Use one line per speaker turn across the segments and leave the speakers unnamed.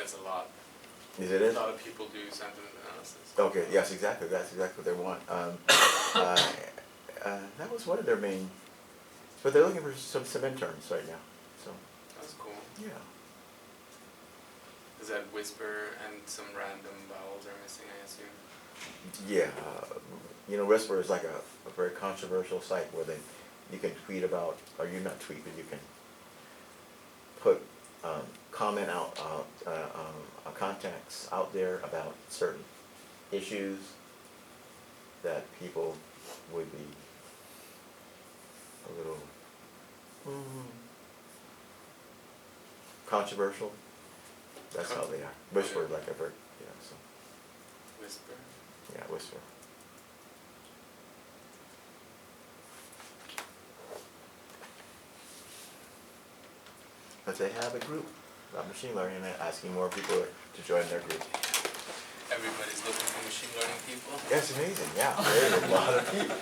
there's a lot.
Is it?
A lot of people do sentiment analysis.
Okay, yes, exactly, that's exactly what they want. That was one of their main, but they're looking for some interns right now, so,
That's cool.
yeah.
Is that whisper and some random vowels are missing, I assume?
Yeah, you know, Whisper is like a very controversial site where you can tweet about, or you not tweet, but you can put comment out, contacts out there about certain issues that people would be a little controversial. That's how they are. Whisper is like a very, yeah, so.
Whisper?
Yeah, Whisper. But they have a group about machine learning and they're asking more people to join their group.
Everybody's looking for machine learning people?
That's amazing, yeah. There's a lot of people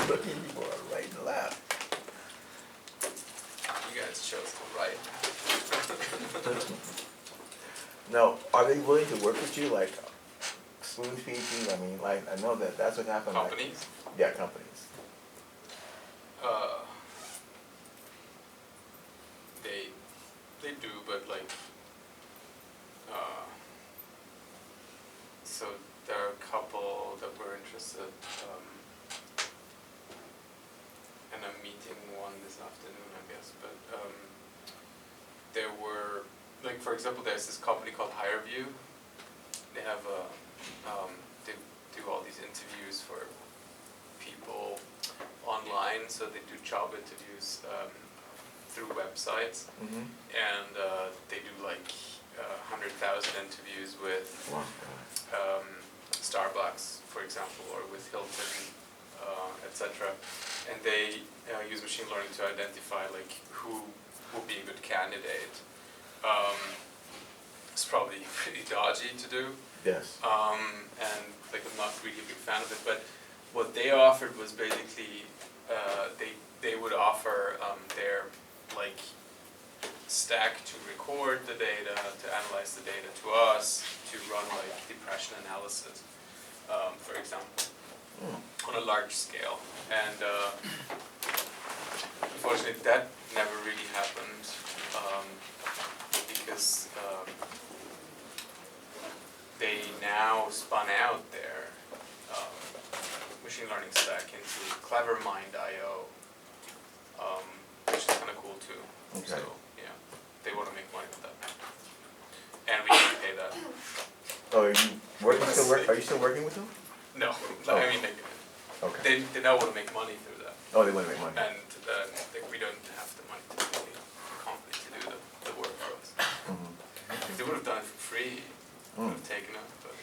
looking for right and left.
You guys chose to write.
Now, are they willing to work with you, like spoon feed you? I mean, like, I know that's what happened.
Companies?
Like, yeah, companies.
They do, but like, so there are a couple that were interested, and I'm meeting one this afternoon, I guess, but there were, like, for example, there's this company called HireView. They have they do all these interviews for people online, so they do job interviews through websites, and they do like 100,000 interviews with Starbucks, for example, or with Hilton, etc. And they use machine learning to identify like who will be a good candidate. It's probably pretty dodgy to do.
Yes.
And like I'm not really a big fan of it, but what they offered was basically they would offer their like stack to record the data, to analyze the data to us, to run like depression analysis, for example, on a large scale. And unfortunately that never really happened because they now spun out their machine learning stack into CleverMind.io, which is kind of cool too.
Okay.
So yeah, they want to make money with that, and we can pay that.
Oh, are you working? Are you still working with them?
No,
Oh.
I mean
Okay.
they now want to make money through that,
Oh, they want to make money.
and like we don't have the money to pay the company to do the work for us. If they would have done it for free, would have taken it, but.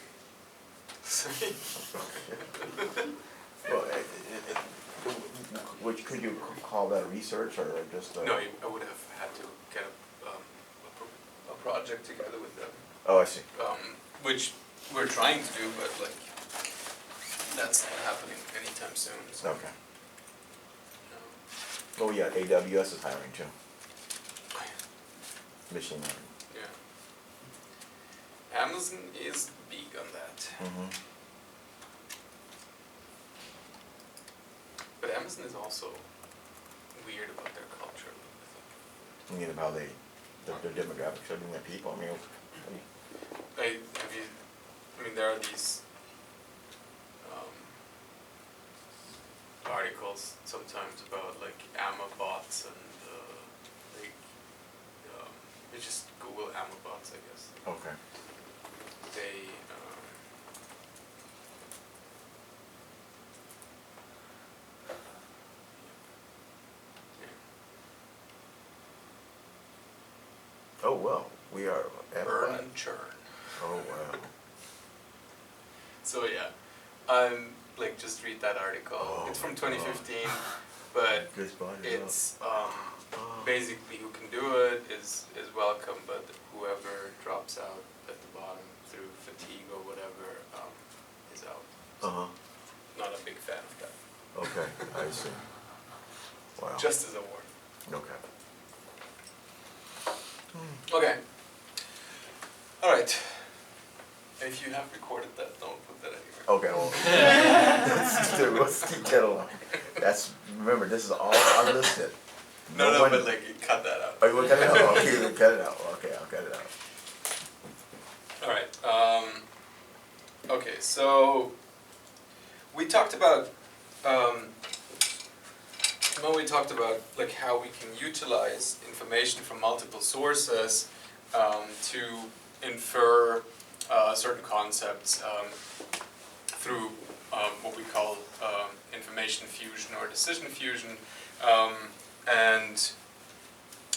Well, could you call that research or just?
No, I would have had to get a project together with them.
Oh, I see.
Which we're trying to do, but like that's not happening anytime soon. So,
Okay. Oh yeah, AWS is hiring too. Machine learning.
Yeah. Amazon is big on that. But Amazon is also weird about their culture, I think.
You mean about their demographics, I mean their people, I mean.
I mean, there are these articles sometimes about like Amabots and like you just Google Amabots, I guess.
Okay.
They
Oh well, we are at
burn and churn.
Oh wow.
So yeah, like just read that article.
Oh,
it's from 2015, but it's basically who can do it is welcome, but whoever drops out at the bottom through fatigue or whatever is out. Not a big fan of that.
Okay, I see. Wow.
Just as a warning.
Okay.
Okay. Alright. If you have recorded that, don't put that anywhere.
Okay, well, let's keep that along. That's, remember, this is all unlisted.
No,
one-
but like, cut that out.
Oh, you want to cut it out? Okay, then cut it out. Okay, I'll cut it out.
Alright, okay, so we talked about, like how we can utilize information from multiple sources to infer certain concepts through what we call information fusion or decision fusion. And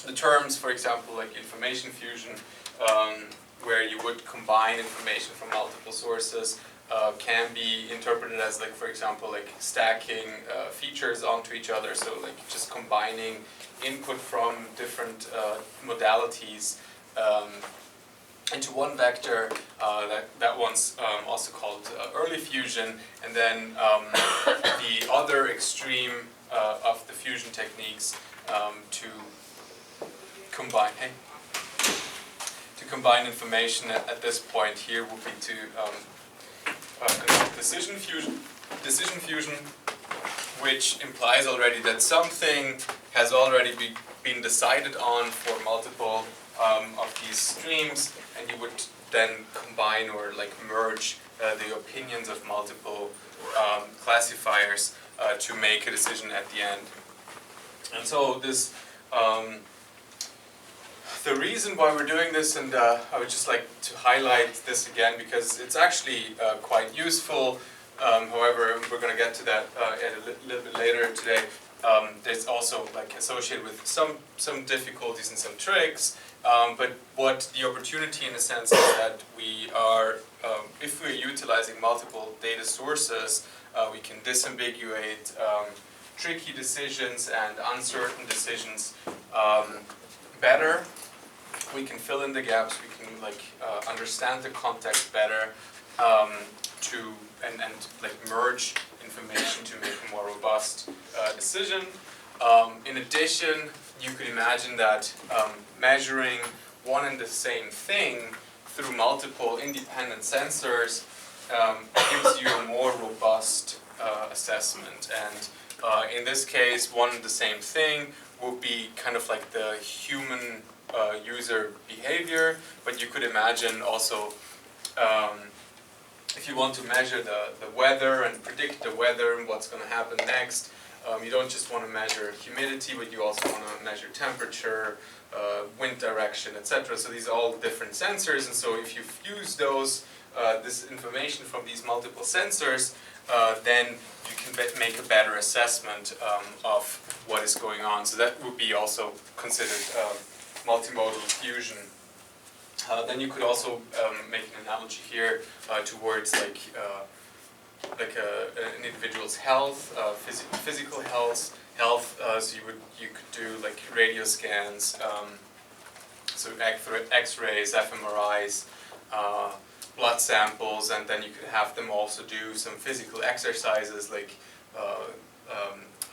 the terms, for example, like information fusion, where you would combine information from multiple sources, can be interpreted as, like, for example, like stacking features onto each other. So like just combining input from different modalities into one vector. That one's also called early fusion. And then the other extreme of the fusion techniques to combine information at this point here would be to conduct decision fusion, which implies already that something has already been decided on for multiple of these streams, and you would then combine or like merge the opinions of multiple classifiers to make a decision at the end. And so this, the reason why we're doing this, and I would just like to highlight this again because it's actually quite useful. However, we're going to get to that a little bit later today. There's also like associated with some difficulties and some tricks. But what the opportunity in a sense is that we are, if we're utilizing multiple data sources, we can disambiguate tricky decisions and uncertain decisions better. We can fill in the gaps. We can like understand the context better and like merge information to make a more robust decision. In addition, you could imagine that measuring one and the same thing through multiple independent sensors gives you a more robust assessment. And in this case, one and the same thing will be kind of like the human user behavior, but you could imagine also if you want to measure the weather and predict the weather and what's going to happen next, you don't just want to measure humidity, but you also want to measure temperature, wind direction, etc. So these are all different sensors, and so if you fuse those, this information from these multiple sensors, then you can make a better assessment of what is going on. So that would be also considered multimodal fusion. Then you could also make an analogy here towards like an individual's health, physical health. So you could do like radio scans, so X-rays, fMRIs, blood samples, and then you could have them also do some physical exercises. Like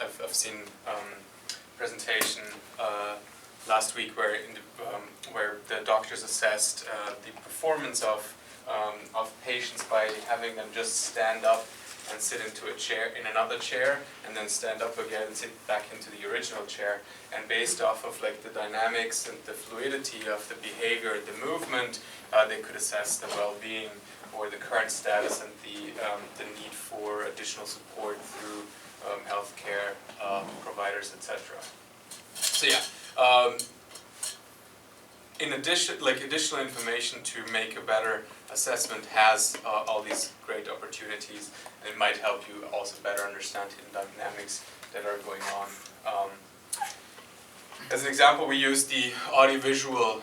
I've seen presentation last week where the doctors assessed the performance of patients by having them just stand up and sit into a chair, in another chair, and then stand up again and sit back into the original chair. And based off of like the dynamics and the fluidity of the behavior, the movement, they could assess the well-being or the current status and the need for additional support through healthcare providers, etc. So yeah. In addition, like additional information to make a better assessment has all these great opportunities, and it might help you also better understand the dynamics that are going on. As an example, we use the audiovisual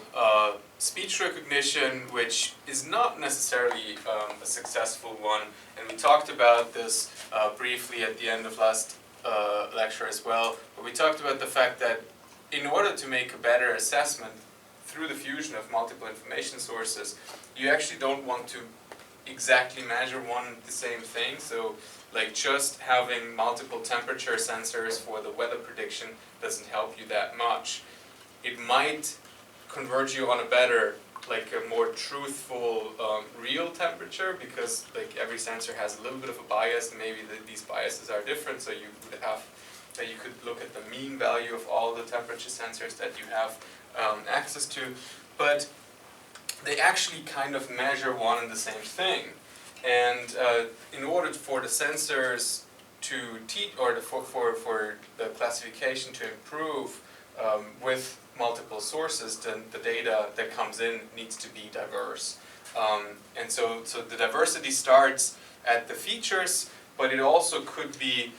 speech recognition, which is not necessarily a successful one, and we talked about this briefly at the end of last lecture as well, but we talked about the fact that in order to make a better assessment through the fusion of multiple information sources, you actually don't want to exactly measure one and the same thing. So like just having multiple temperature sensors for the weather prediction doesn't help you that much. It might convert you on a better like a more truthful real temperature, because like every sensor has a little bit of a bias, and maybe these biases are different, so you would have that you could look at the mean value of all the temperature sensors that you have access to, but they actually kind of measure one and the same thing. And in order for the sensors to teach, or for the classification to improve with multiple sources, then the data that comes in needs to be diverse. And so the diversity starts at the features, but it also could be,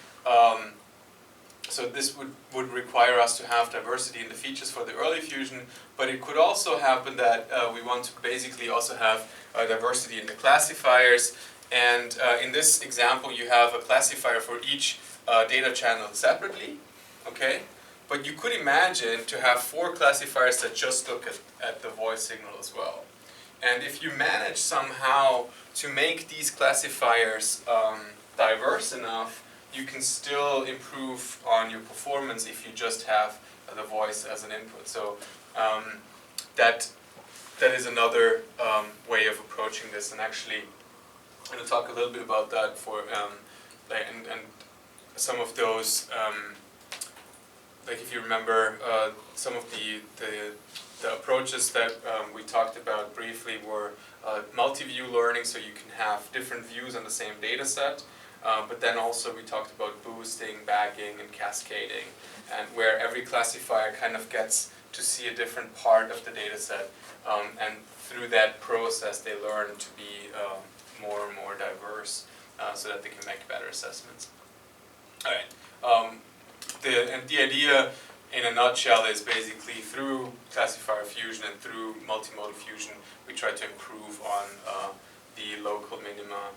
so this would require us to have diversity in the features for the early fusion, but it could also happen that we want to basically also have diversity in the classifiers. And in this example, you have a classifier for each data channel separately, okay? But you could imagine to have 4 classifiers that just look at the voice signal as well. And if you manage somehow to make these classifiers diverse enough, you can still improve on your performance if you just have the voice as an input. So that is another way of approaching this. And actually, I'm going to talk a little bit about that for and some of those. Like if you remember, some of the approaches that we talked about briefly were multi-view learning, so you can have different views on the same data set. But then also we talked about boosting, bagging, and cascading, and where every classifier kind of gets to see a different part of the data set. And through that process, they learn to be more and more diverse so that they can make better assessments. All right. The idea in a nutshell is basically through classifier fusion and through multimodal fusion, we try to improve on the local minima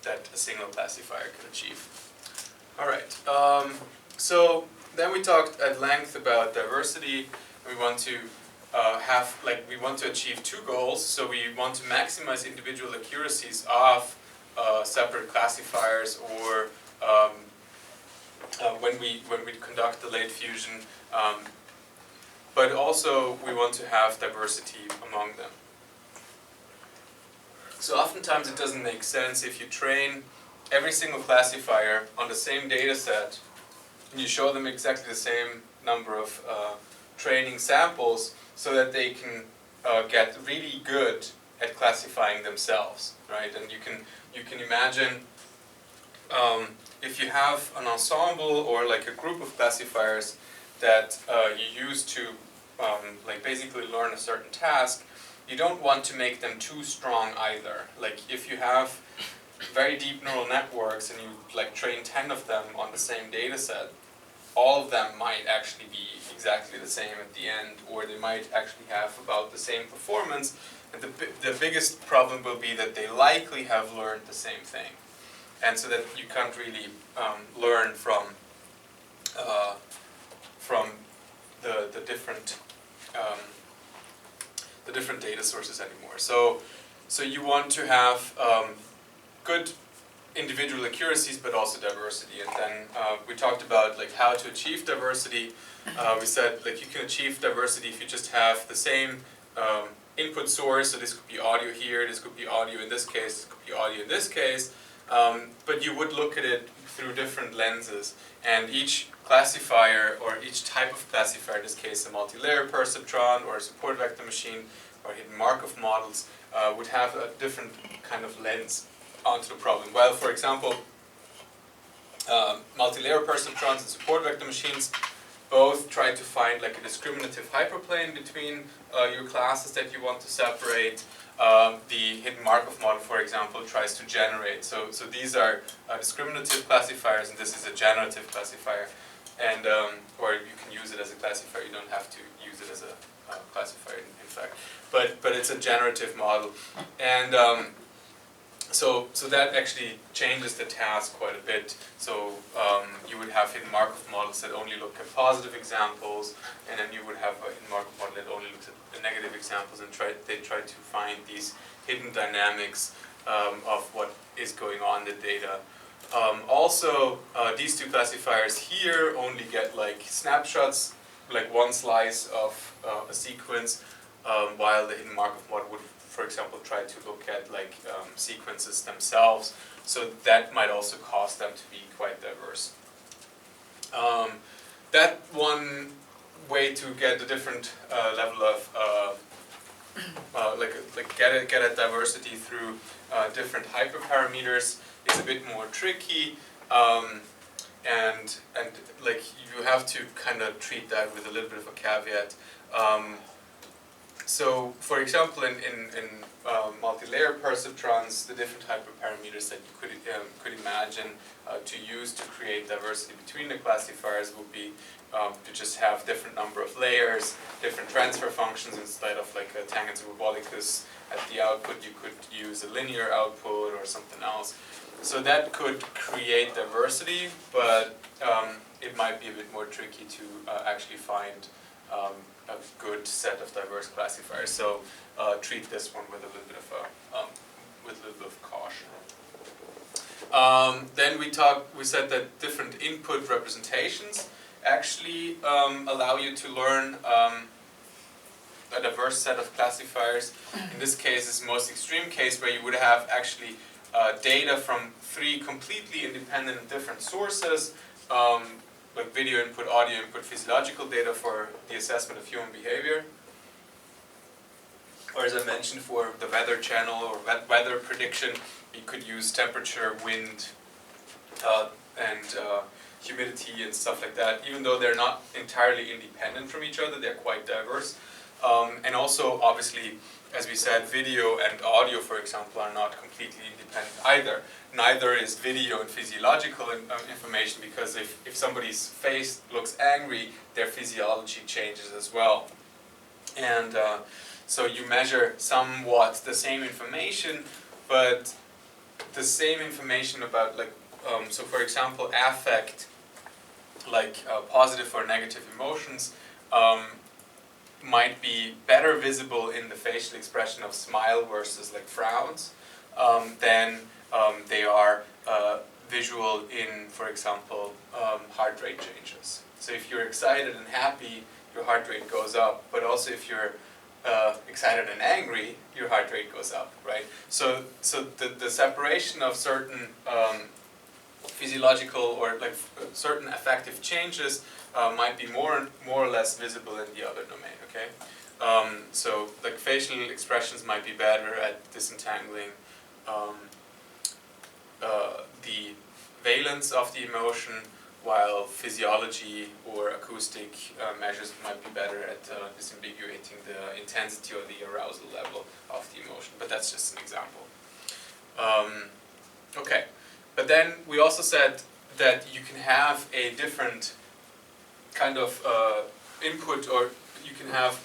that a single classifier can achieve. All right. So then we talked at length about diversity. We want to we want to achieve 2 goals. So we want to maximize individual accuracies of separate classifiers, or when we conduct the late fusion, but also we want to have diversity among them. So oftentimes it doesn't make sense if you train every single classifier on the same data set and you show them exactly the same number of training samples so that they can get really good at classifying themselves, right? And you can imagine if you have an ensemble or like a group of classifiers that you use to like basically learn a certain task, you don't want to make them too strong either. Like if you have very deep neural networks and you like train 10 of them on the same data set, all of them might actually be exactly the same at the end, or they might actually have about the same performance. And the biggest problem will be that they likely have learned the same thing. And so that you can't really learn from the different data sources anymore. So you want to have good individual accuracies, but also diversity. And then we talked about like how to achieve diversity. We said like you can achieve diversity if you just have the same input source. So this could be audio here, this could be audio in this case, this could be audio in this case. But you would look at it through different lenses, and each classifier, or each type of classifier, in this case a multi-layer perceptron or a support vector machine or hidden Markov models, would have a different kind of lens onto the problem. Well, for example, multi-layer perceptrons and support vector machines both try to find like a discriminative hyperplane between your classes that you want to separate. The hidden Markov model, for example, tries to generate. So these are discriminative classifiers, and this is a generative classifier. And or you can use it as a classifier. You don't have to use it as a classifier, in fact. But it's a generative model, and so that actually changes the task quite a bit. So you would have hidden Markov models that only look at positive examples, and then you would have a hidden Markov model that only looks at the negative examples, and they try to find these hidden dynamics of what is going on in the data. Also, these 2 classifiers here only get like snapshots, like one slice of a sequence, while the hidden Markov model would, for example, try to look at like sequences themselves. So that might also cause them to be quite diverse. That one way to get a different level of get a diversity through different hyperparameters is a bit more tricky, and like you have to kind of treat that with a little bit of a caveat. So, for example, in multi-layer perceptrons, the different hyperparameters that you could imagine to use to create diversity between the classifiers would be to just have different number of layers, different transfer functions. Instead of like a tangent hyperbolicus at the output, you could use a linear output or something else. So that could create diversity, but it might be a bit more tricky to actually find a good set of diverse classifiers. So treat this one with a little bit of caution. Then we said that different input representations actually allow you to learn a diverse set of classifiers. In this case, is the most extreme case where you would have actually data from 3 completely independent and different sources, like video input, audio input, physiological data for the assessment of human behavior. Or as I mentioned, for the weather channel or weather prediction, you could use temperature, wind, and humidity and stuff like that. Even though they're not entirely independent from each other, they're quite diverse. And also, obviously, as we said, video and audio, for example, are not completely independent either. Neither is video and physiological information, because if somebody's face looks angry, their physiology changes as well. And so you measure somewhat the same information, but the same information about, like, so for example, affect, like positive or negative emotions, might be better visible in the facial expression of smile versus like frowns than they are visual in, for example, heart rate changes. So if you're excited and happy, your heart rate goes up, but also if you're excited and angry, your heart rate goes up, right? So the separation of certain physiological or like certain affective changes might be more or less visible in the other domain, okay? So like facial expressions might be better at disentangling the valence of the emotion, while physiology or acoustic measures might be better at disambiguating the intensity or the arousal level of the emotion. But that's just an example. Okay, but then we also said that you can have a different kind of input, or you can have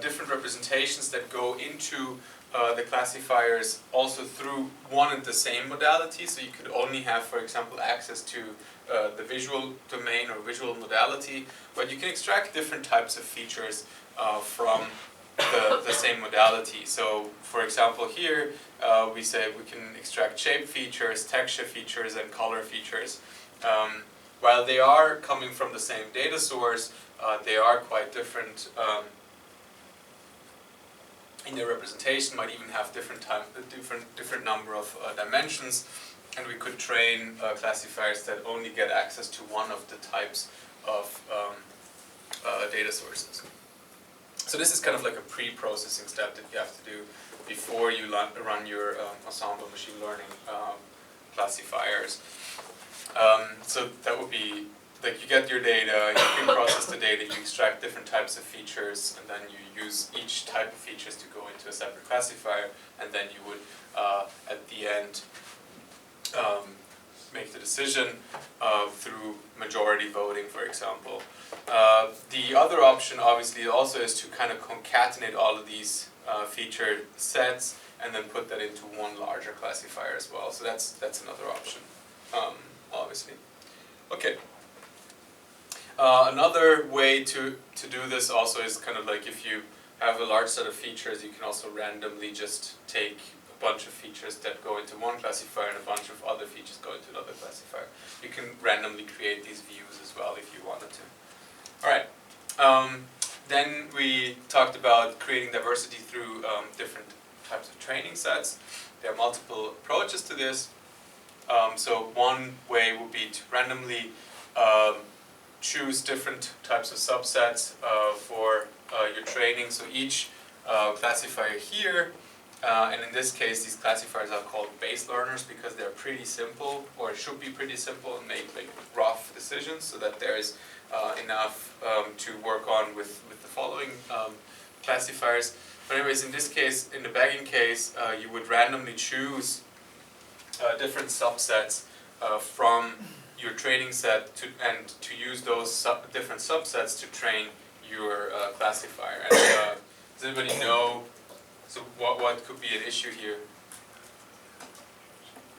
different representations that go into the classifiers also through one and the same modality. So you could only have, for example, access to the visual domain or visual modality, but you can extract different types of features from the same modality. So, for example, here we say we can extract shape features, texture features, and color features. While they are coming from the same data source, they are quite different in their representation. Might even have different number of dimensions, and we could train classifiers that only get access to one of the types of data sources. So this is kind of like a pre-processing step that you have to do before you run your ensemble machine learning classifiers. So that would be like you get your data, you pre-process the data, you extract different types of features, and then you use each type of features to go into a separate classifier, and then you would, at the end, make the decision through majority voting, for example. The other option, obviously, also is to kind of concatenate all of these feature sets and then put that into one larger classifier as well. So that's another option, obviously. Okay. Another way to do this also is kind of like if you have a large set of features, you can also randomly just take a bunch of features that go into one classifier and a bunch of other features go into another classifier. You can randomly create these views as well if you wanted to. Alright, Then we talked about creating diversity through different types of training sets. There are multiple approaches to this. So one way would be to randomly choose different types of subsets for your training. So each classifier here, and in this case these classifiers are called base learners because they're pretty simple, or should be pretty simple, and make like rough decisions so that there is enough to work on with the following classifiers. But anyways, in this case, in the bagging case, you would randomly choose different subsets from your training set to use those different subsets to train your classifier. And does anybody know what could be an issue here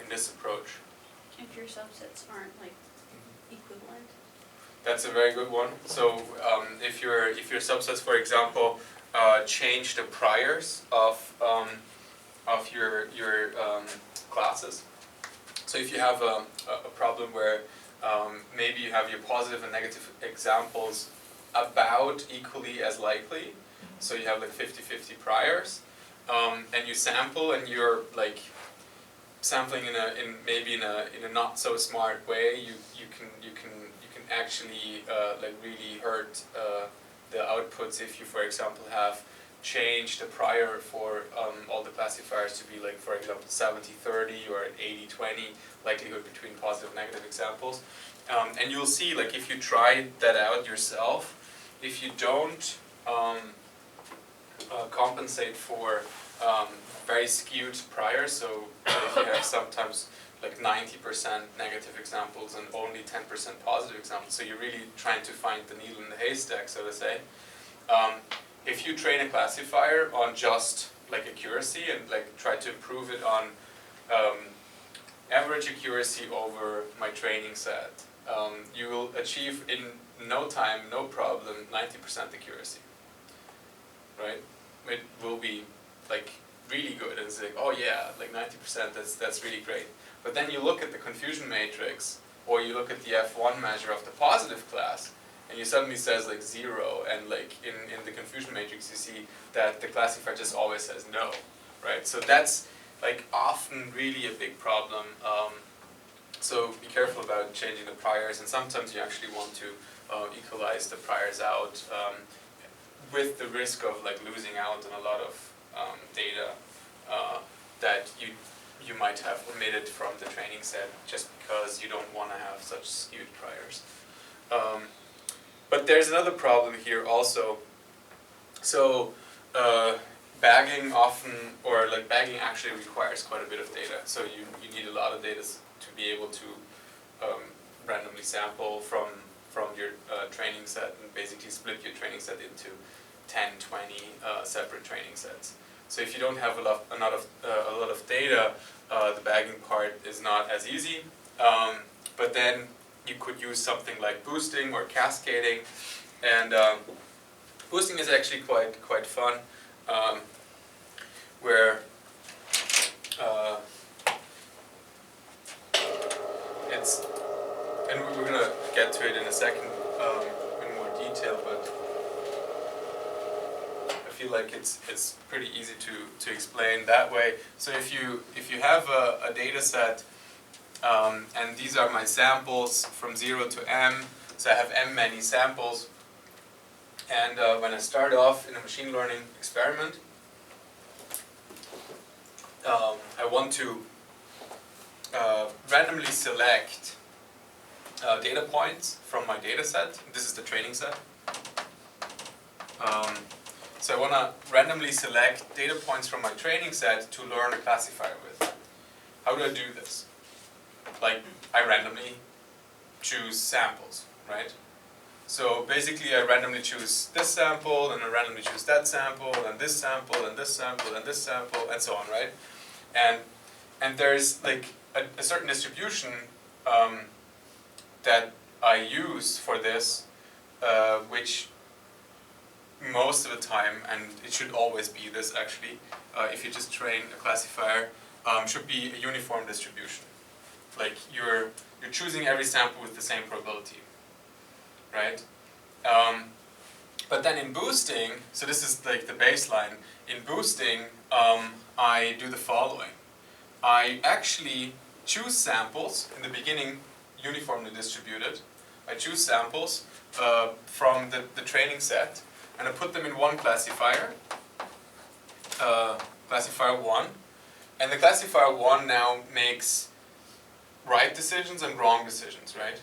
in this approach?
If your subsets aren't like equivalent.
That's a very good one. So if your subsets, for example, change the priors of your classes. So if you have a problem where maybe you have your positive and negative examples about equally as likely, so you have like 50-50 priors, and you sample, and you're like sampling in a not so smart way, you can actually like really hurt the outputs if you, for example, have changed the prior for all the classifiers to be like, for example, 70-30 or 80-20 likelihood between positive and negative examples. And you'll see, like, if you try that out yourself, if you don't compensate for very skewed priors, so if you have sometimes like 90% negative examples and only 10% positive examples, so you're really trying to find the needle in the haystack, so to say. If you train a classifier on just like accuracy and like try to improve it on average accuracy over my training set, you will achieve in no time, no problem, 90% accuracy, right? It will be like really good, and it's like, oh yeah, like 90%, that's really great. But then you look at the confusion matrix, or you look at the F1 measure of the positive class, and you suddenly says like 0, and like in the confusion matrix you see that the classifier just always says no, right? So that's like often really a big problem. So be careful about changing the priors, and sometimes you actually want to equalize the priors out with the risk of like losing out on a lot of data that you might have omitted from the training set just because you don't want to have such skewed priors. But there's another problem here also. So bagging often, or like bagging actually requires quite a bit of data. So you need a lot of data to be able to randomly sample from your training set and basically split your training set into 10, 20 separate training sets. So if you don't have a lot of data, the bagging part is not as easy. But then you could use something like boosting or cascading, and boosting is actually quite fun, where it's, and we're gonna get to it in a second in more detail, but I feel like it's pretty easy to explain that way. So if you have a data set, and these are my samples from 0 to m, so I have m many samples, and when I start off in a machine learning experiment, I want to randomly select data points from my data set. This is the training set. So I want to randomly select data points from my training set to learn a classifier with. How do I do this? Like, I randomly choose samples, right? So basically I randomly choose this sample, and I randomly choose that sample, and this sample, and this sample, and this sample, and so on, right? And there's like a certain distribution that I use for this, which most of the time, and it should always be this actually, if you just train a classifier, should be a uniform distribution. Like you're choosing every sample with the same probability, right? But then in boosting, so this is like the baseline, in boosting I do the following. I actually choose samples, in the beginning uniformly distributed. I choose samples from the training set, and I put them in one classifier, classifier 1, and the classifier 1 now makes right decisions and wrong decisions, right?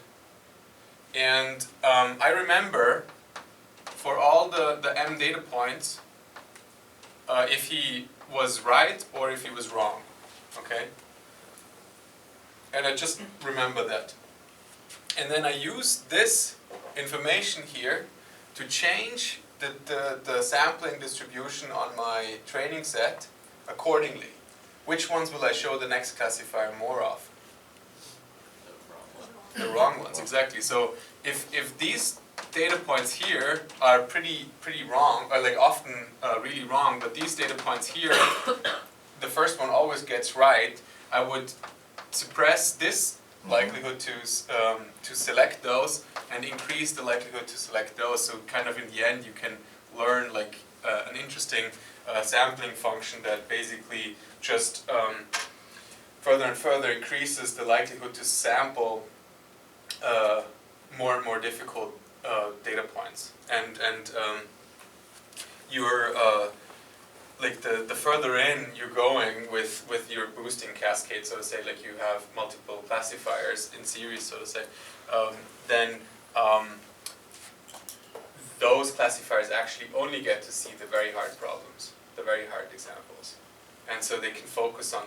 And I remember for all the m data points, if he was right or if he was wrong, okay? And I just remember that. And then I use this information here to change the sampling distribution on my training set accordingly. Which ones will I show the next classifier more of? The wrong ones, exactly. So if these data points here are pretty wrong, or like often really wrong, but these data points here, the first one always gets right, I would suppress this likelihood to select those and increase the likelihood to select those. So kind of in the end you can learn like an interesting sampling function that basically just further and further increases the likelihood to sample more and more difficult data points. And you're like the further in you're going with your boosting cascade, so to say, like you have multiple classifiers in series, so to say, then those classifiers actually only get to see the very hard problems, the very hard examples. And so they can focus on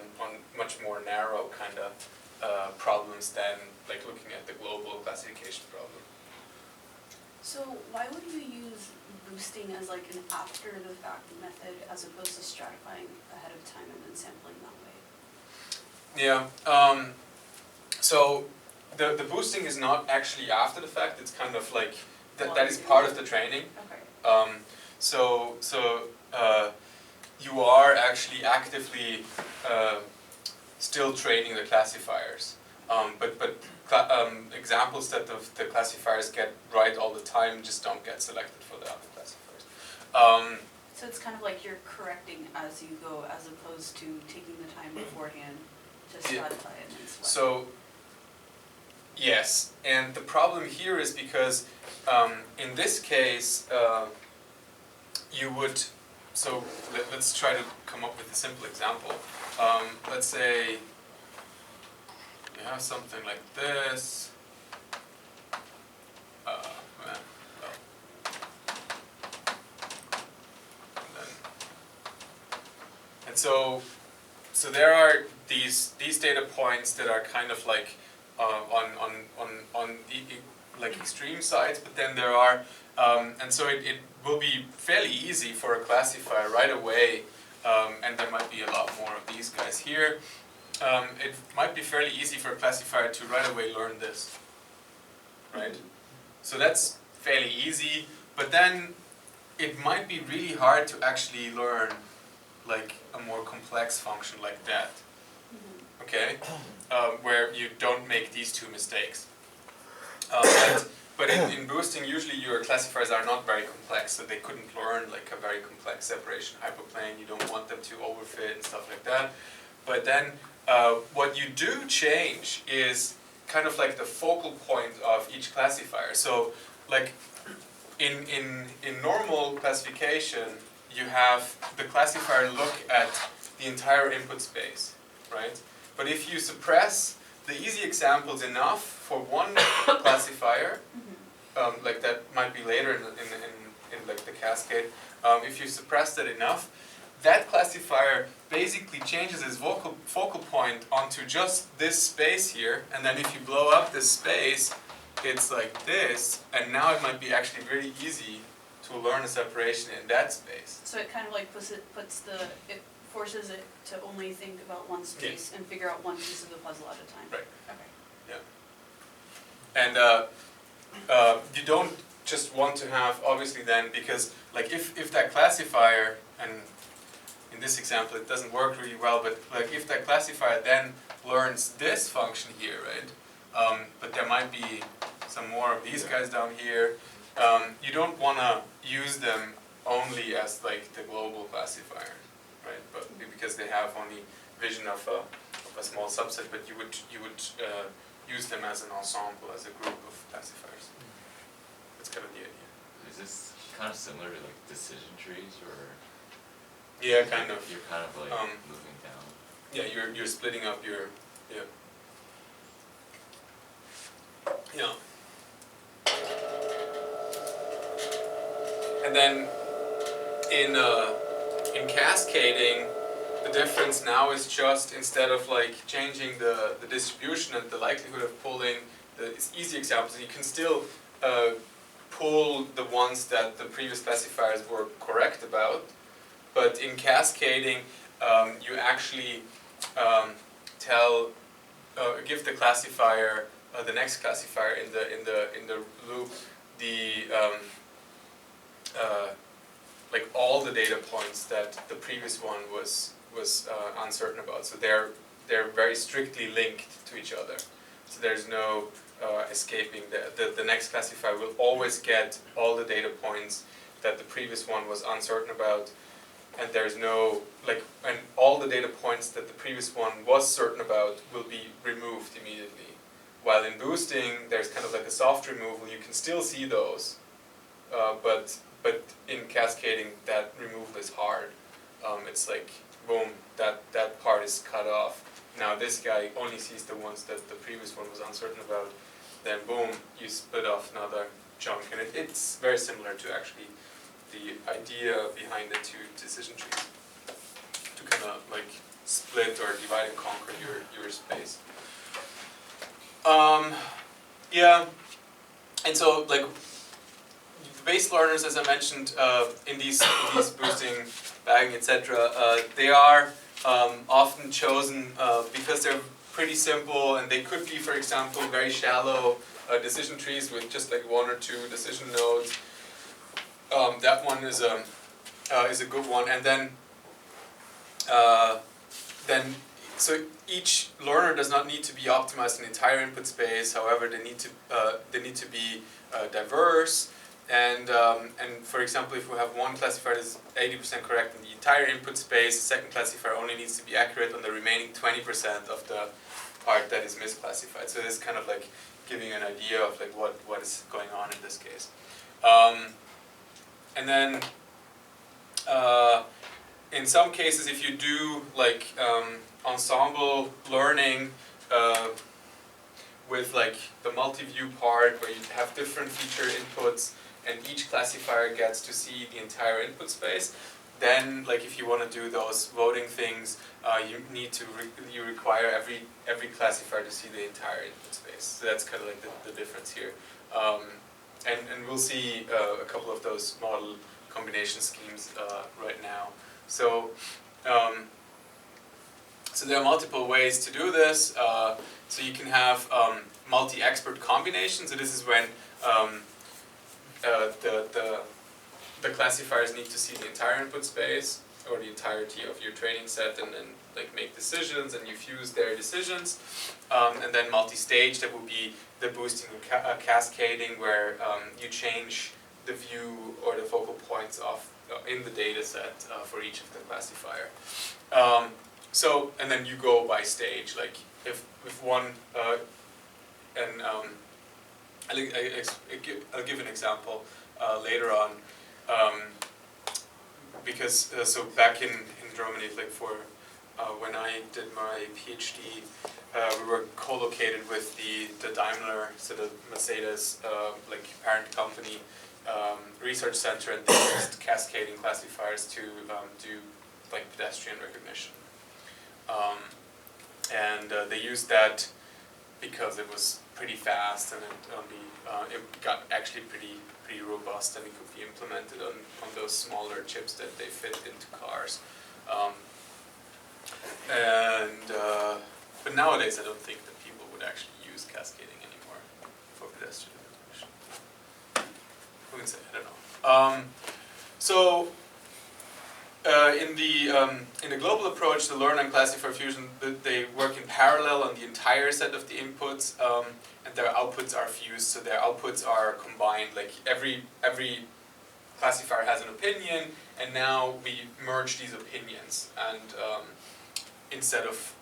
much more narrow kind of problems than like looking at the global classification problem.
So why would you use boosting as like an after the fact method as opposed to stratifying ahead of time and then sampling that way?
Yeah, so the boosting is not actually after the fact, it's kind of like, that is part of the training.
Okay.
So you are actually actively still training the classifiers. But examples that the classifiers get right all the time just don't get selected for the other classifiers.
So it's kind of like you're correcting as you go, as opposed to taking the time beforehand to stratify it and then select.
So, yes, and the problem here is because in this case you would, so let's try to come up with a simple example. Let's say you have something like this. And so there are these data points that are kind of like on like extreme sides, but then there are and so it will be fairly easy for a classifier right away, and there might be a lot more of these guys here. It might be fairly easy for a classifier to right away learn this, right? So that's fairly easy, but then it might be really hard to actually learn like a more complex function like that, okay? Where you don't make these two mistakes. But in boosting, usually your classifiers are not very complex, so they couldn't learn like a very complex separation hyperplane. You don't want them to overfit and stuff like that. But then what you do change is kind of like the focal point of each classifier. So like in normal classification, you have the classifier look at the entire input space, right? But if you suppress the easy examples enough for one classifier, like that might be later in like the cascade, if you suppress that enough, that classifier basically changes its focal point onto just this space here, and then if you blow up this space, it's like this, and now it might be actually very easy to learn a separation in that space.
So it kind of like it forces it to only think about one space and figure out one piece of the puzzle at a time.
Right.
Okay.
Yeah. And you don't just want to have, obviously then, because like if that classifier, and in this example it doesn't work really well, but like if that classifier then learns this function here, right? But there might be some more of these guys down here, you don't want to use them only as like the global classifier, right? But because they have only vision of a small subset, but you would use them as an ensemble, as a group of classifiers. That's kind of the idea.
Is this kind of similar to like decision trees, or?
Yeah, kind of.
You're kind of like moving down.
Yeah, you're splitting up your yeah. And then in cascading, the difference now is just instead of like changing the distribution and the likelihood of pulling the easy examples, you can still pull the ones that the previous classifiers were correct about. But in cascading, you actually give the classifier, the next classifier in the loop, like all the data points that the previous one was uncertain about. So they're very strictly linked to each other. So there's no escaping. The next classifier will always get all the data points that the previous one was uncertain about, and there's no and all the data points that the previous one was certain about will be removed immediately. While in boosting, there's kind of like a soft removal. You can still see those, but in cascading, that removal is hard. It's like boom, that part is cut off. Now this guy only sees the ones that the previous one was uncertain about. Then boom, you split off another chunk, and it's very similar to actually the idea behind the two decision trees, to kind of like split or divide and conquer your space. Yeah, and so like the base learners, as I mentioned, in these boosting, bagging, etc., they are often chosen because they're pretty simple, and they could be, for example, very shallow decision trees with just like one or two decision nodes. That one is a good one, and then so each learner does not need to be optimized in the entire input space. However, they need to be diverse. And for example, if we have one classifier that is 80% correct in the entire input space, the second classifier only needs to be accurate on the remaining 20% of the part that is misclassified. So this is kind of like giving an idea of like what is going on in this case. And then in some cases, if you do like ensemble learning with like the multi-view part where you have different feature inputs and each classifier gets to see the entire input space, then like if you want to do those voting things, you require every classifier to see the entire input space. So that's kind of like the difference here. And we'll see a couple of those model combination schemes right now. So so there are multiple ways to do this. So you can have multi-expert combinations. So this is when the classifiers need to see the entire input space or the entirety of your training set, and then like make decisions, and you fuse their decisions. And then multi-stage, that will be the boosting and cascading, where you change the view or the focal points of in the data set for each of the classifier. So, and then you go by stage, like if one, and I'll give an example later on, because so back in Germany, like for when I did my PhD, we were co-located with the Daimler, so the Mercedes like parent company research center, and they used cascading classifiers to do like pedestrian recognition. And they used that because it was pretty fast, and it got actually pretty robust, and it could be implemented on those smaller chips that they fit into cars. But nowadays I don't think that people would actually use cascading anymore for pedestrian recognition. Who can say? I don't know. So in the global approach, the learn and classifier fusion, they work in parallel on the entire set of the inputs, and their outputs are fused. So their outputs are combined. Like every classifier has an opinion, and now we merge these opinions, and instead of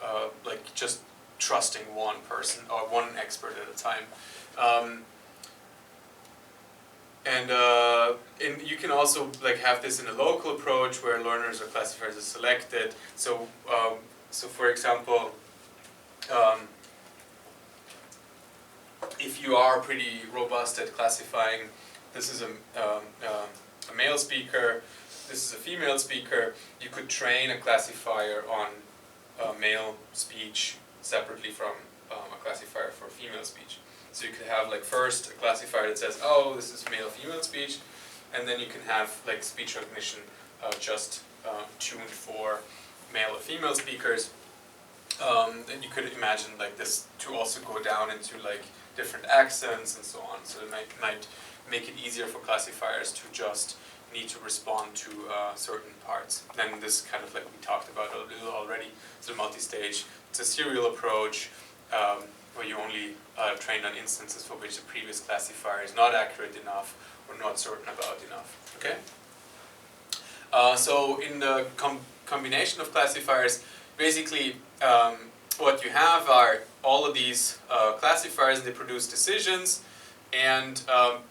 like just trusting one person or one expert at a time. And you can also like have this in a local approach where learners or classifiers are selected. So, so for example, if you are pretty robust at classifying, this is a male speaker, this is a female speaker, you could train a classifier on male speech separately from a classifier for female speech. So you could have like first a classifier that says, oh, this is male-female speech, and then you can have like speech recognition just tuned for male or female speakers. And you could imagine like this to also go down into like different accents and so on. So it might make it easier for classifiers to just need to respond to certain parts. Then this kind of like we talked about a little already, so multi-stage. It's a serial approach where you only train on instances for which the previous classifier is not accurate enough or not certain about enough. Okay. So in the combination of classifiers, basically what you have are all of these classifiers. They produce decisions, and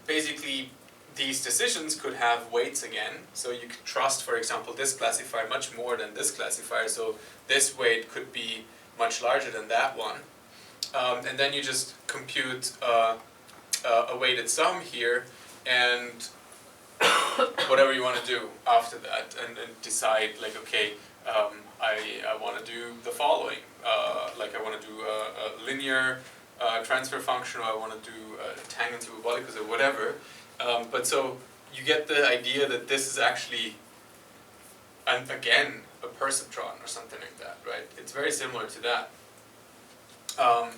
basically these decisions could have weights again. So you could trust, for example, this classifier much more than this classifier. So this weight could be much larger than that one. And then you just compute a weighted sum here, and whatever you want to do after that, and decide like, okay, I want to do the following. Like I want to do a linear transfer function, or I want to do tangent hyperbolicus, or whatever. But so you get the idea that this is actually, and again, a perceptron or something like that, right? It's very similar to that.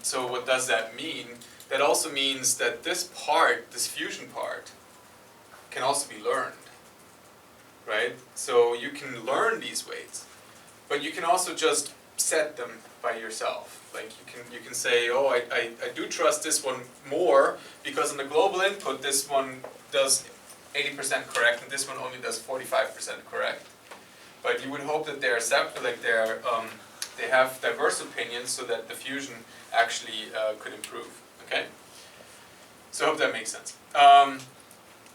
So what does that mean? That also means that this part, this fusion part, can also be learned, right? So you can learn these weights, but you can also just set them by yourself. Like you can say, oh, I do trust this one more because in the global input this one does 80% correct and this one only does 45% correct. But you would hope that they're separate, like they have diverse opinions so that the fusion actually could improve. Okay? So I hope that makes sense.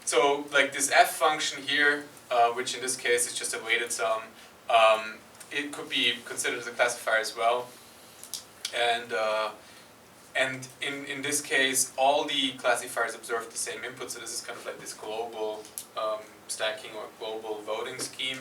So like this f function here, which in this case is just a weighted sum, it could be considered as a classifier as well. And in this case, all the classifiers observe the same input, so this is kind of like this global stacking or global voting scheme.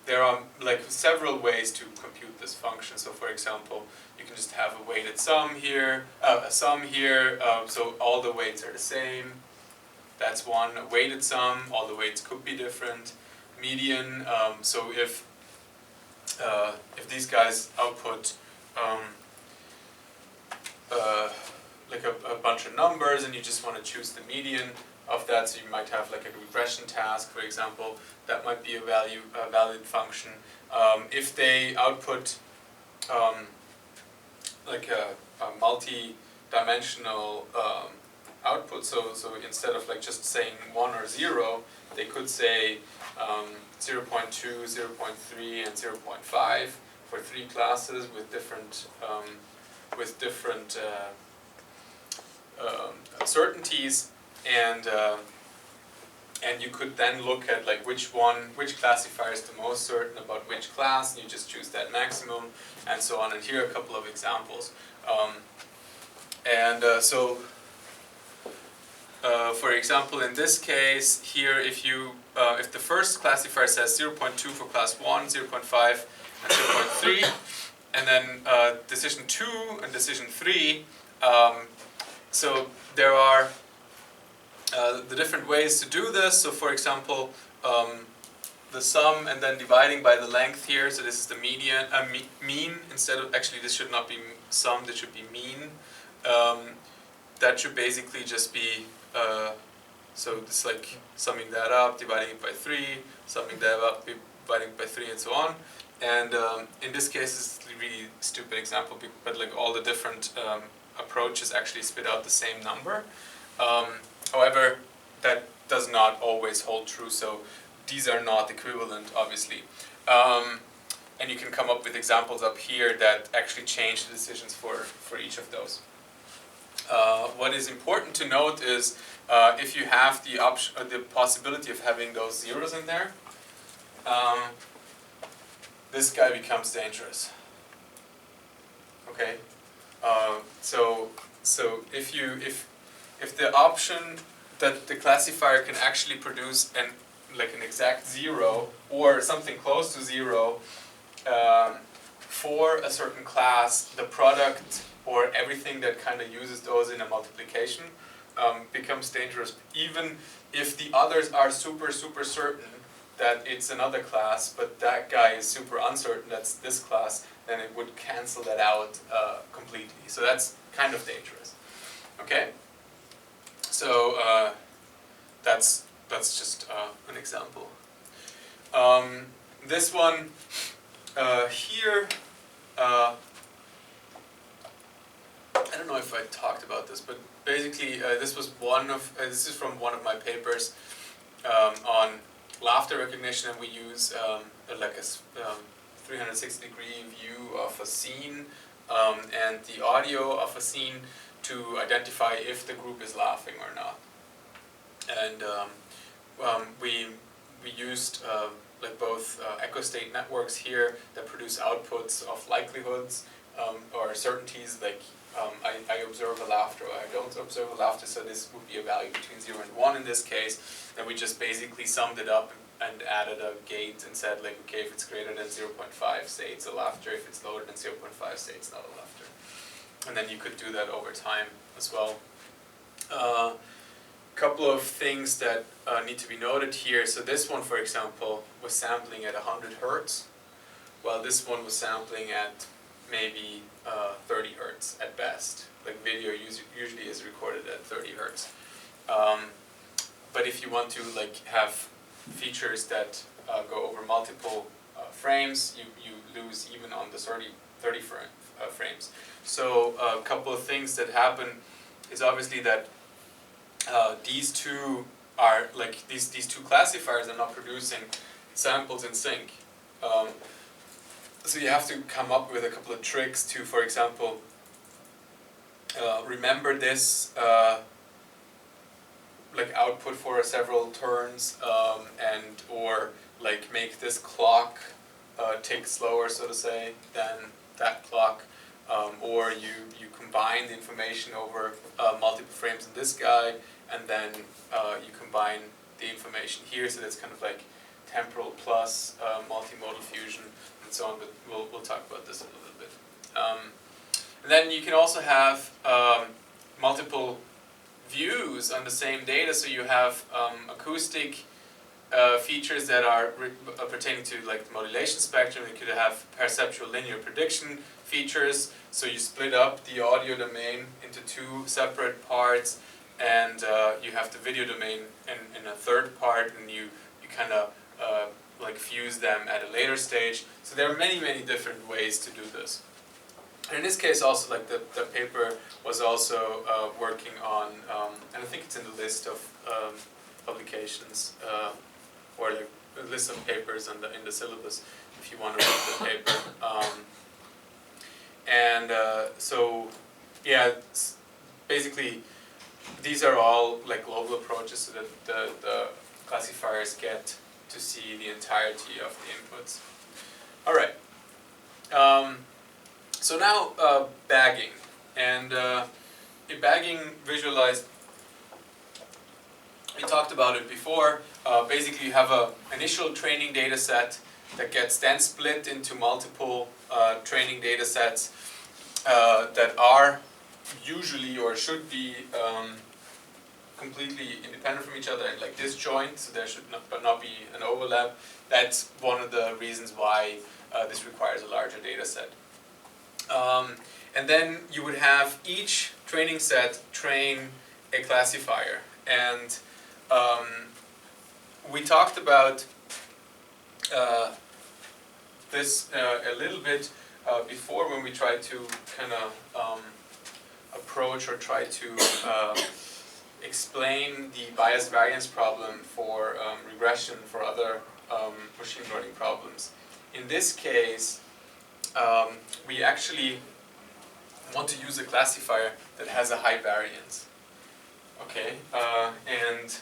There are like several ways to compute this function. So for example, you can just have a weighted sum here, a sum here, so all the weights are the same. That's one. A weighted sum, all the weights could be different. Median, so if these guys output like a bunch of numbers and you just want to choose the median of that, so you might have like a regression task, for example, that might be a valid function. If they output like a multi-dimensional output, so instead of like just saying 1 or 0, they could say 0.2, 0.3, and 0.5 for 3 classes with different certainties, and you could then look at like which classifier is the most certain about which class, and you just choose that maximum, and so on. And here are a couple of examples. For example, in this case here, if the first classifier says 0.2 for class 1, 0.5, and 0.3, and then decision 2 and decision 3, so there are the different ways to do this. So for example, the sum and then dividing by the length here, so this is the median, mean, instead of, actually this should not be sum, this should be mean. That should basically just be So it's like summing that up, dividing it by 3, summing that up, dividing it by 3, and so on. And in this case, it's a really stupid example, but like all the different approaches actually spit out the same number. However, that does not always hold true, so these are not equivalent, obviously. And you can come up with examples up here that actually change the decisions for each of those. What is important to note is if you have the option, the possibility of having those zeros in there, this guy becomes dangerous. Okay, so if the option that the classifier can actually produce an exact 0 or something close to 0 for a certain class, the product or everything that kind of uses those in a multiplication becomes dangerous, even if the others are super certain that it's another class, but that guy is super uncertain that's this class, then it would cancel that out completely. So that's kind of dangerous. Okay, so that's just an example. This one here, I don't know if I talked about this, but basically this was this is from one of my papers on laughter recognition, and we use like a 360-degree view of a scene and the audio of a scene to identify if the group is laughing or not. And we used like both echo state networks here that produce outputs of likelihoods or certainties, like I observe a laughter or I don't observe a laughter, so this would be a value between 0 and 1 in this case. And we just basically summed it up and added a gate and said, like, okay, if it's greater than 0.5, say it's a laughter. If it's lower than 0.5, say it's not a laughter. And then you could do that over time as well. Couple of things that need to be noted here. So this one, for example, was sampling at 100 hertz, while this one was sampling at maybe 30 hertz at best. Like video usually is recorded at 30 hertz. But if you want to like have features that go over multiple frames, you lose even on the 30 frames. So a couple of things that happen is obviously that these two are like these two classifiers are not producing samples in sync. So you have to come up with a couple of tricks to, for example, remember this like output for several turns, and or like make this clock tick slower, so to say, than that clock, or you combine the information over multiple frames in this guy, and then you combine the information here, so that's kind of like temporal plus multimodal fusion and so on, but we'll talk about this in a little bit. And then you can also have multiple views on the same data, so you have acoustic features that are pertaining to like the modulation spectrum. You could have perceptual linear prediction features, so you split up the audio domain into two separate parts, and you have the video domain in a third part, and you kind of like fuse them at a later stage. So there are many different ways to do this. And in this case also, like the paper was also working on, and I think it's in the list of publications, or like a list of papers in the syllabus if you want to read the paper. So yeah, basically these are all like global approaches, so that the classifiers get to see the entirety of the inputs. All right. So now bagging, and in bagging visualized, we talked about it before. Basically you have an initial training data set that gets then split into multiple training data sets that are usually or should be completely independent from each other, like disjoint, so there should not be an overlap. That's one of the reasons why this requires a larger data set. And then you would have each training set train a classifier, and we talked about this a little bit before when we tried to kind of approach or try to explain the bias variance problem for regression for other machine learning problems. In this case, we actually want to use a classifier that has a high variance. Okay, and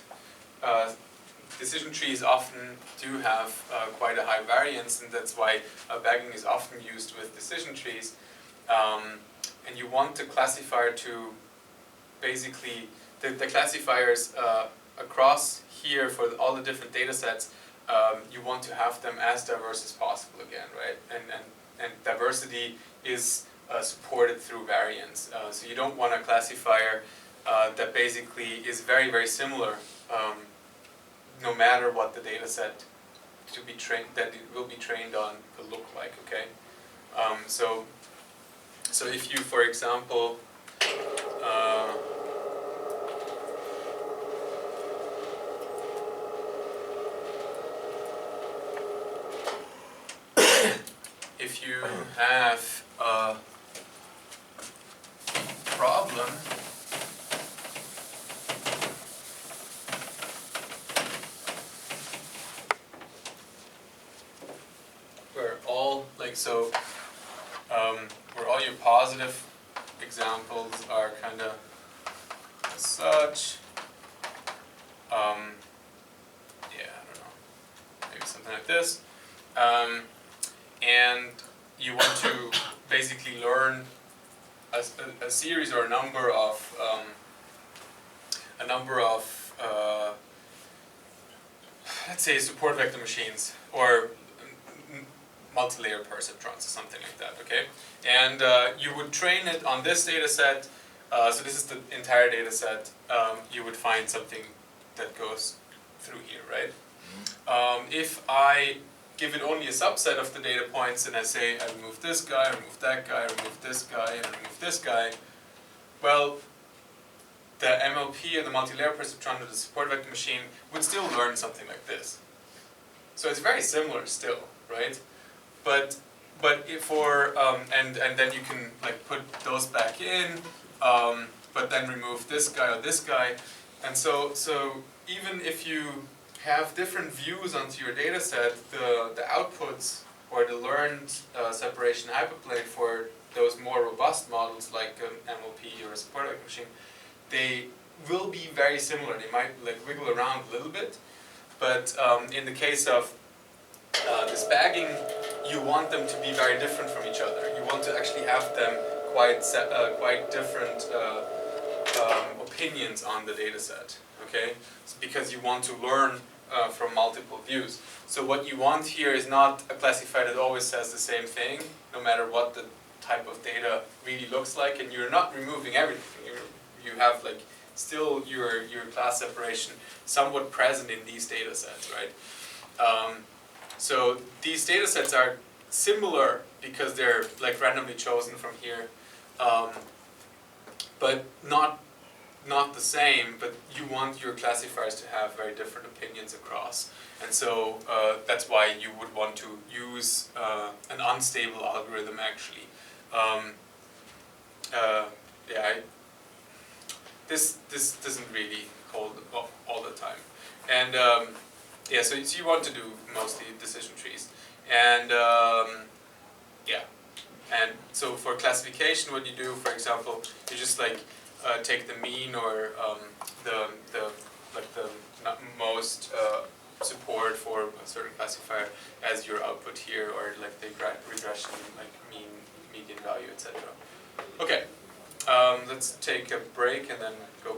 decision trees often do have quite a high variance, and that's why bagging is often used with decision trees. And you want the classifier to basically, the classifiers across here for all the different data sets, you want to have them as diverse as possible again, right? And diversity is supported through variance. So you don't want a classifier that basically is very, very similar no matter what the data set to be trained, that it will be trained on will look like, okay? So if you, for example, if you have a problem where all, like, so, where all your positive examples are kind of as such, yeah, I don't know, maybe something like this, and you want to basically learn a series or a number of let's say support vector machines or multi-layer perceptrons or something like that, okay? And you would train it on this data set, so this is the entire data set, you would find something that goes through here, right? If I give it only a subset of the data points and I say I remove this guy, I remove that guy, I remove this guy, and I remove this guy, well, the MLP or the multi-layer perceptron or the support vector machine would still learn something like this. So it's very similar still, right? But if for and then you can like put those back in, but then remove this guy or this guy, and so even if you have different views onto your data set, the outputs or the learned separation hyperplane for those more robust models like MLP or a support vector machine, they will be very similar. They might like wiggle around a little bit, but in the case of this bagging, you want them to be very different from each other. You want to actually have them quite different opinions on the data set, okay? It's because you want to learn from multiple views. So what you want here is not a classifier that always says the same thing, no matter what the type of data really looks like, and you're not removing everything. You have like still your class separation somewhat present in these data sets, right? So these data sets are similar because they're like randomly chosen from here, but not the same, but you want your classifiers to have very different opinions across. And so that's why you would want to use an unstable algorithm actually. This doesn't really hold all the time. And yeah, so you want to do mostly decision trees. And yeah, and so for classification, what you do, for example, you just like take the mean or the most support for a certain classifier as your output here, or like the regression, like mean, median value, etc. Okay, let's take a break and then go